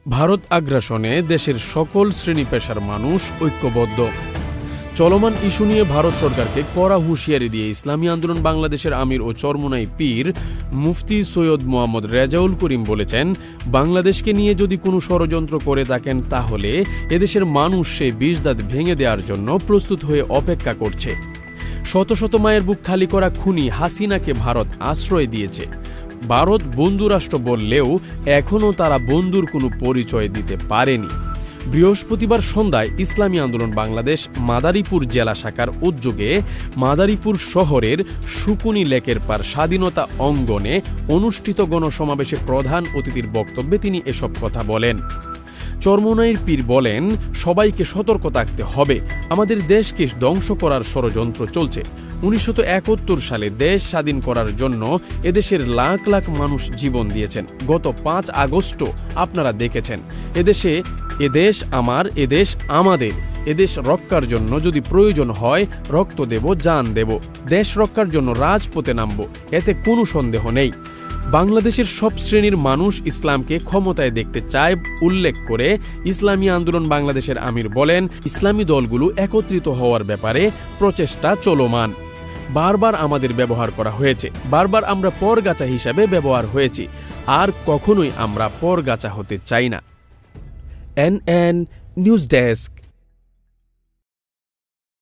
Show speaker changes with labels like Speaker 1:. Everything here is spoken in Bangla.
Speaker 1: ভারত আগ্রাসনে দেশের সকল শ্রেণী পেশার মানুষ ঐক্যবদ্ধ। চলমান ইস্যু নিয়ে ভারত সরকারকে কড়া হুঁশিয়ারি দিয়ে ইসলামী আন্দোলন বাংলাদেশের আমির ও চরমোনাই পীর মুফতি সৈয়দ মোহাম্মদ রেজাউল করিম বলেছেন, বাংলাদেশকে নিয়ে যদি কোনো ষড়যন্ত্র করে থাকেন তাহলে এদেশের মানুষ সেই বিষদাঁত ভেঙে দেওয়ার জন্য প্রস্তুত হয়ে অপেক্ষা করছে। শত শত মায়ের বুক খালি করা খুনি হাসিনাকে ভারত আশ্রয় দিয়েছে। ভারত বন্ধুরাষ্ট্র বললেও এখনও তারা বন্ধুর কোনো পরিচয় দিতে পারেনি। বৃহস্পতিবার সন্ধ্যায় ইসলামী আন্দোলন বাংলাদেশ মাদারীপুর জেলা শাখার উদ্যোগে মাদারীপুর শহরের সুকুনি লেকের পার স্বাধীনতা অঙ্গনে অনুষ্ঠিত গণসমাবেশে প্রধান অতিথির বক্তব্যে তিনি এসব কথা বলেন। চরমোনাইর পীর বলেন, সবাইকে সতর্ক থাকতে হবে, আমাদের দেশকে ধ্বংস করার ষড়যন্ত্র চলছে। 1971 সালে দেশ স্বাধীন করার জন্য এদেশের লাখ লাখ মানুষ জীবন দিয়েছেন। গত 5 আগস্ট আপনারা দেখেছেন, এদেশ আমার, এদেশ আমাদের। এদেশ রক্ষার জন্য যদি প্রয়োজন হয় রক্ত দেব, জান দেব। দেশ রক্ষার জন্য রাজপথে নামব, এতে কোনো সন্দেহ নেই। বাংলাদেশের সব শ্রেণীর মানুষ ইসলামকে ক্ষমতায় দেখতে চায় উল্লেখ করে ইসলামী আন্দোলন বাংলাদেশের আমির বলেন, ইসলামী দলগুলো একত্রিত হওয়ার ব্যাপারে প্রচেষ্টা চলমান। বারবার আমাদের ব্যবহার করা হয়েছে, বারবার আমরা পরগাছা হিসাবে ব্যবহার হয়েছি, আর কখনোই আমরা পরগাছা হতে চাই না। NN news desk.